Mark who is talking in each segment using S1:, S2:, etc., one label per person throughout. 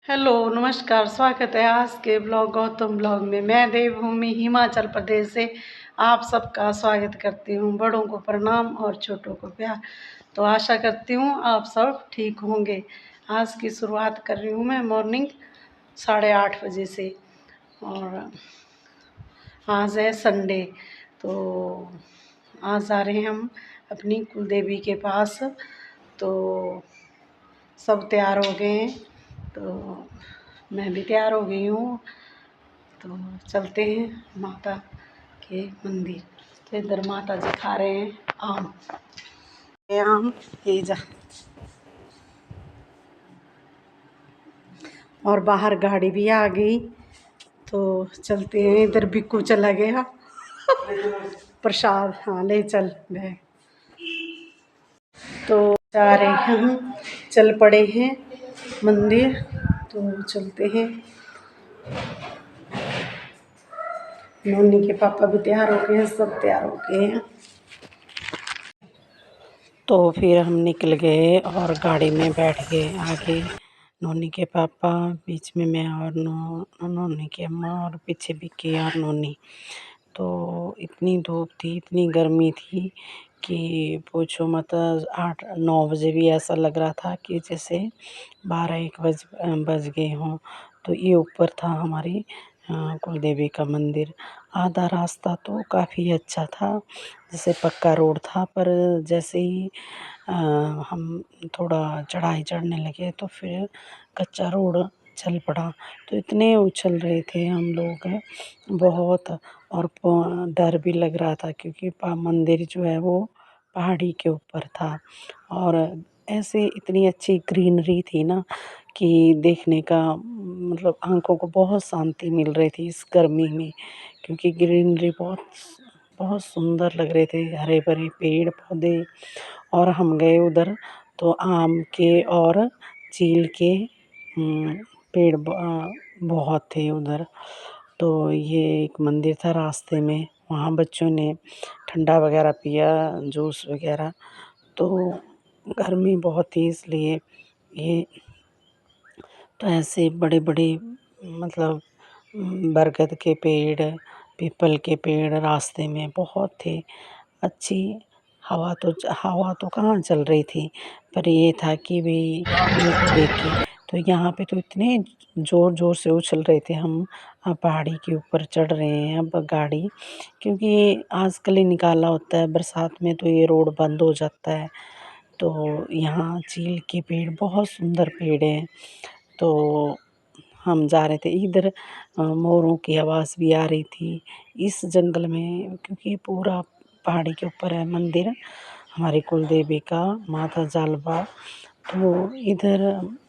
S1: Hello, नमस्कार, स्वागत है आज के ब्लॉग गौतम ब्लॉग में। मैं देवभूमि हिमाचल प्रदेश से आप सबका स्वागत करती हूँ। बड़ों को प्रणाम और छोटों को प्यार। तो आशा करती हूँ आप सब ठीक होंगे। आज की शुरुआत कर रही हूँ मैं मॉर्निंग 8:30 बजे से। और आज है संडे, तो आज जा रहे हैं हम अपनी कुल देवी के पास। तो सब तैयार हो गए हैं, तो मैं भी तैयार हो गई हूँ। तो चलते हैं माता के मंदिर। तो इधर माता जी खा रहे हैं आम। ये आम ये जा, और बाहर गाड़ी भी आ गई। तो चलते हैं, इधर बिक्कू चला गया प्रसाद हाँ ले चल बैग। तो जा रहे हैं हम, चल पड़े हैं मंदिर। तो चलते हैं। नोनी के पापा भी तैयार हो गए हैं, सब तैयार हो गए हैं। तो फिर हम निकल गए और गाड़ी में बैठ गए। आगे नोनी के पापा, बीच में मैं और नोनी की अम्मा, और पीछे बिक्की और नोनी। तो इतनी धूप थी, इतनी गर्मी थी कि पूछो मत। 8-9 बजे भी ऐसा लग रहा था कि जैसे 12-1 बज गए हों। तो ये ऊपर था हमारी कुल देवी का मंदिर। आधा रास्ता तो काफ़ी अच्छा था, जैसे पक्का रोड था, पर जैसे ही हम थोड़ा चढ़ाई चढ़ने लगे तो फिर कच्चा रोड चल पड़ा। तो इतने उछल रहे थे हम लोग बहुत, और डर भी लग रहा था क्योंकि मंदिर जो है वो पहाड़ी के ऊपर था। और ऐसे इतनी अच्छी ग्रीनरी थी ना कि देखने का मतलब आंखों को बहुत शांति मिल रही थी इस गर्मी में, क्योंकि ग्रीनरी बहुत बहुत सुंदर लग रहे थे, हरे भरे पेड़ पौधे। और हम गए उधर तो आम के और चील के पेड़ बहुत थे उधर। तो ये एक मंदिर था रास्ते में, वहाँ बच्चों ने ठंडा वगैरह पिया, जूस वगैरह। तो गर्मी बहुत थी इसलिए ये। तो ऐसे बड़े बड़े मतलब बरगद के पेड़, पीपल के पेड़ रास्ते में बहुत थे। अच्छी हवा तो कहाँ चल रही थी, पर ये था कि भाई इनको देख के। तो यहाँ पे तो इतने ज़ोर ज़ोर से उछल रहे थे हम। पहाड़ी के ऊपर चढ़ रहे हैं अब गाड़ी, क्योंकि आजकल ही निकाला होता है, बरसात में तो ये रोड बंद हो जाता है। तो यहाँ चील के पेड़, बहुत सुंदर पेड़ हैं। तो हम जा रहे थे इधर, मोरों की आवाज़ भी आ रही थी इस जंगल में, क्योंकि पूरा पहाड़ी के ऊपर है मंदिर हमारी कुल देवी का, माता जालवा। तो इधर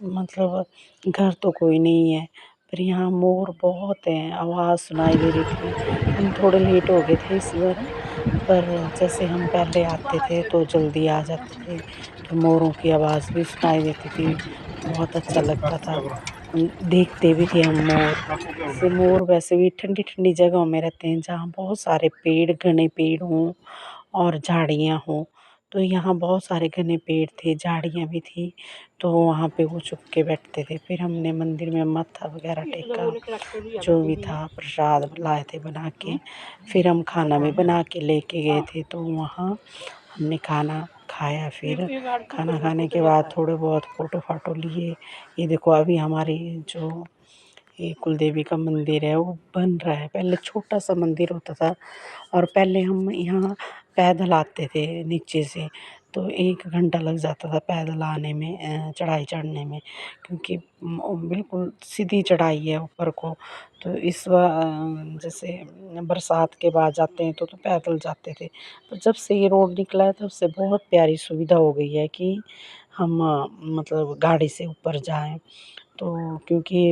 S1: मतलब घर तो कोई नहीं है, पर यहाँ मोर बहुत हैं, आवाज़ सुनाई दे रही थी। हम थोड़े लेट हो गए थे इस बार, पर जैसे हम पहले आते थे तो जल्दी आ जाते थे, तो मोरों की आवाज़ भी सुनाई देती थी। बहुत अच्छा लगता था। देखते भी थे हम मोर। जैसे मोर वैसे भी ठंडी ठंडी जगहों में रहते हैं जहाँ बहुत सारे पेड़, घने पेड़ हों और झाड़ियाँ हों। तो यहाँ बहुत सारे घने पेड़ थे, झाड़ियाँ भी थी, तो वहाँ पे वो चुप के बैठते थे। फिर हमने मंदिर में माथा वगैरह टेका, जो भी था प्रसाद लाए थे बना के। फिर हम खाना भी बना के लेके गए थे, तो वहाँ हमने खाना खाया। फिर खाना खाने के बाद थोड़े बहुत फ़ोटो फाटो लिए। ये देखो अभी हमारी जो ये कुल देवी का मंदिर है वो बन रहा है। पहले छोटा सा मंदिर होता था, और पहले हम यहाँ पैदल आते थे नीचे से, तो 1 घंटा लग जाता था पैदल आने में, चढ़ाई चढ़ने में, क्योंकि बिल्कुल सीधी चढ़ाई है ऊपर को। तो इस बार जैसे बरसात के बाद जाते हैं तो पैदल जाते थे, पर जब से ये रोड निकला है तब से बहुत प्यारी सुविधा हो गई है कि हम मतलब गाड़ी से ऊपर जाएं। तो क्योंकि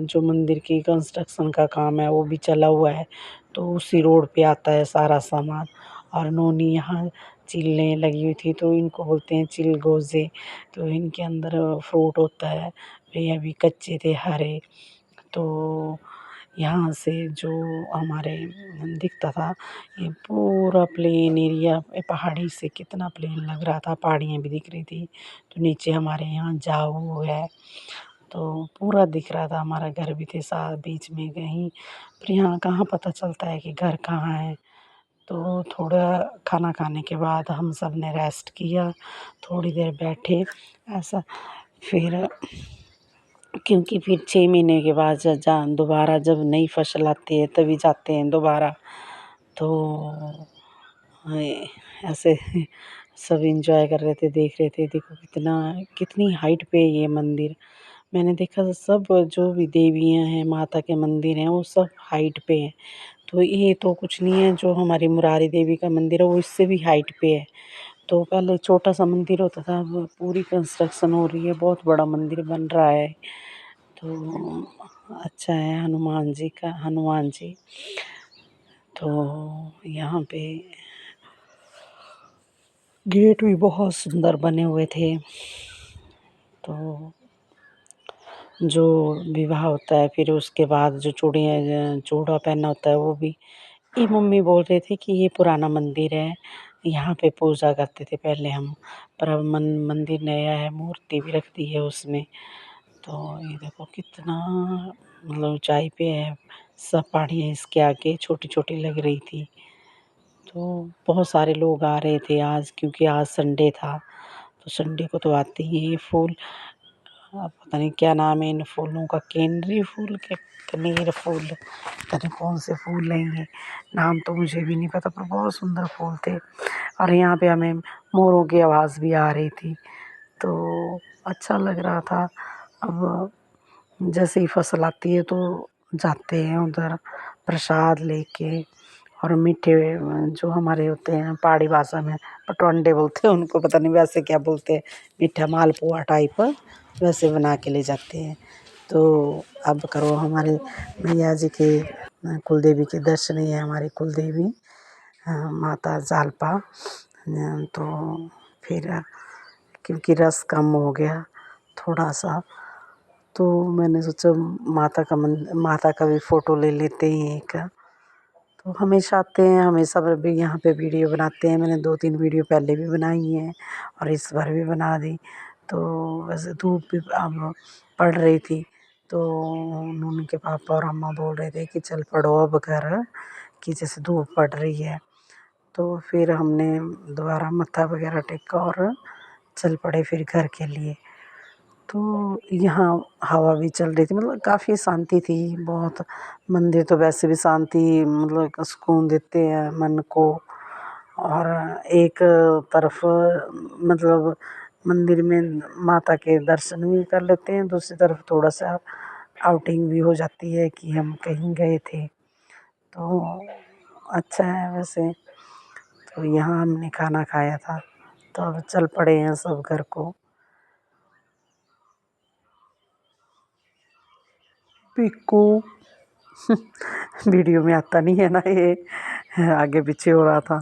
S1: जो मंदिर की कंस्ट्रक्शन का काम है वो भी चला हुआ है, तो उसी रोड पे आता है सारा सामान। और नोनी यहाँ चिलने लगी हुई थी, तो इनको बोलते हैं चिलगोज़े। तो इनके अंदर फ्रूट होता है, ये अभी कच्चे थे हरे। तो यहाँ से जो हमारे दिखता था ये पूरा प्लेन एरिया, पहाड़ी से कितना प्लेन लग रहा था, पहाड़ियाँ भी दिख रही थी। तो नीचे हमारे यहाँ जाऊ है, तो पूरा दिख रहा था, हमारा घर भी थे साथ बीच में कहीं, पर यहाँ कहाँ पता चलता है कि घर कहाँ है। तो थोड़ा खाना खाने के बाद हम सब ने रेस्ट किया, थोड़ी देर बैठे ऐसा। फिर क्योंकि फिर 6 महीने के बाद दोबारा जब नई फसल आती है तभी जाते हैं दोबारा। तो ऐसे सब एंजॉय कर रहे थे, देख रहे थे, देखो कितनी हाइट पे है ये मंदिर। मैंने देखा सब जो भी देवियाँ हैं, माता के मंदिर हैं, वो सब हाइट पे हैं। तो ये तो कुछ नहीं है, जो हमारी मुरारी देवी का मंदिर है वो इससे भी हाइट पे है। तो पहले छोटा सा मंदिर होता था, अब पूरी कंस्ट्रक्शन हो रही है, बहुत बड़ा मंदिर बन रहा है। तो अच्छा है हनुमान जी। तो यहाँ पे गेट भी बहुत सुंदर बने हुए थे। तो जो विवाह होता है फिर उसके बाद जो चूड़ा पहनना होता है वो भी, ये मम्मी बोल रहे थे कि ये पुराना मंदिर है, यहाँ पे पूजा करते थे पहले हम, पर अब मंदिर नया है, मूर्ति भी रख दी है उसमें। तो ये देखो कितना मतलब ऊंचाई पे है, सब पहाड़ियाँ इसके आगे छोटी छोटी लग रही थी। तो बहुत सारे लोग आ रहे थे आज, क्योंकि आज संडे था। तो संडे को तो आते ही हैं ये फूल, पता नहीं क्या नाम है इन फूलों का, कैनरी फूल के कनेर फूल, पता नहीं कौन से फूल हैं ये, नाम तो मुझे भी नहीं पता, पर बहुत सुंदर फूल थे। और यहाँ पे हमें मोरों की आवाज़ भी आ रही थी, तो अच्छा लग रहा था। अब जैसे ही फसल आती है तो जाते हैं उधर प्रसाद लेके, और मीठे जो हमारे होते हैं पहाड़ी भाषा में पटवंडे बोलते हैं उनको, पता नहीं वैसे क्या बोलते हैं, मीठा मालपुआ टाइप वैसे बना के ले जाते हैं। तो अब करो हमारे मैया जी के कुलदेवी के दर्शन, ही है हमारी कुलदेवी माता जालपा। तो फिर क्योंकि रस कम हो गया थोड़ा सा, तो मैंने सोचा माता का भी फ़ोटो ले लेते हैं एक। तो हमेशा आते हैं, हमेशा भी यहाँ पे वीडियो बनाते हैं, मैंने 2-3 वीडियो पहले भी बनाई हैं और इस बार भी बना दी। तो वैसे धूप भी अब पड़ रही थी, तो नूनू के पापा और अम्मा बोल रहे थे कि चल पड़ो अब घर, कि जैसे धूप पड़ रही है। तो फिर हमने दोबारा मत्था वगैरह टेका और चल पड़े फिर घर के लिए। तो यहाँ हवा भी चल रही थी, मतलब काफ़ी शांति थी बहुत। मंदिर तो वैसे भी शांति मतलब सुकून देते हैं मन को। और एक तरफ मतलब मंदिर में माता के दर्शन भी कर लेते हैं, दूसरी तरफ थोड़ा सा आउटिंग भी हो जाती है कि हम कहीं गए थे। तो अच्छा है वैसे। तो यहाँ हमने खाना खाया था, तो अब चल पड़े हैं सब घर को। पिक्कू वीडियो में आता नहीं है ना ये, आगे पीछे हो रहा था।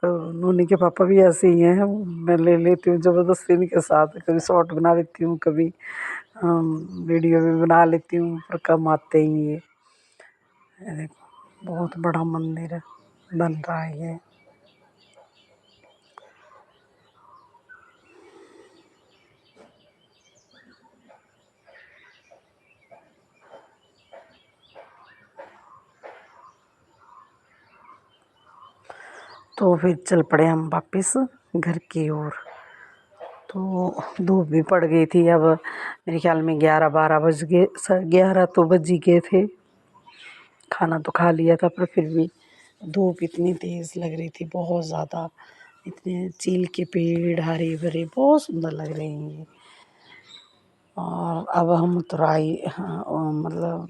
S1: तो नूनी के पापा भी ऐसे ही हैं, मैं ले लेती हूँ ज़बरदस्ती इनके साथ, कभी शॉर्ट बना लेती हूँ, कभी वीडियो भी बना लेती हूँ, पर कम आते ही ये देखो बहुत बड़ा मंदिर है बन रहा है ये। तो फिर चल पड़े हम वापस घर की ओर। तो धूप भी पड़ गई थी, अब मेरे ख्याल में 11-12 बज गए, 11 तो बज ही गए थे। खाना तो खा लिया था, पर फिर भी धूप इतनी तेज़ लग रही थी, बहुत ज़्यादा। इतने चील के पेड़ हरे भरे बहुत सुंदर लग रहे हैं ये। और अब हम उतराई, हाँ, मतलब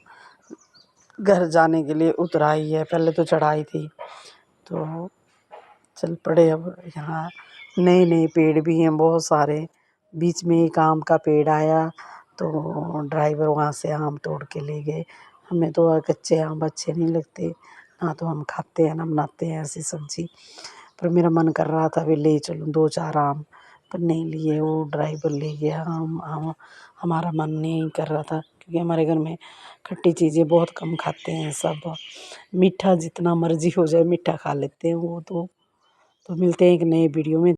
S1: घर जाने के लिए उतराई है, पहले तो चढ़ाई थी। तो चल पड़े अब। यहाँ नए नए पेड़ भी हैं बहुत सारे, बीच में एक आम का पेड़ आया, तो ड्राइवर वहाँ से आम तोड़ के ले गए। हमें तो कच्चे आम अच्छे नहीं लगते, ना तो हम खाते हैं ना बनाते हैं ऐसी सब्ज़ी, पर मेरा मन कर रहा था भी ले चलूँ 2-4 आम, पर नहीं लिए, वो ड्राइवर ले गया आम। हमारा मन नहीं कर रहा था, क्योंकि हमारे घर में खट्टी चीज़ें बहुत कम खाते हैं सब, मीठा जितना मर्ज़ी हो जाए मीठा खा लेते हैं वो। तो मिलते हैं एक नए वीडियो में।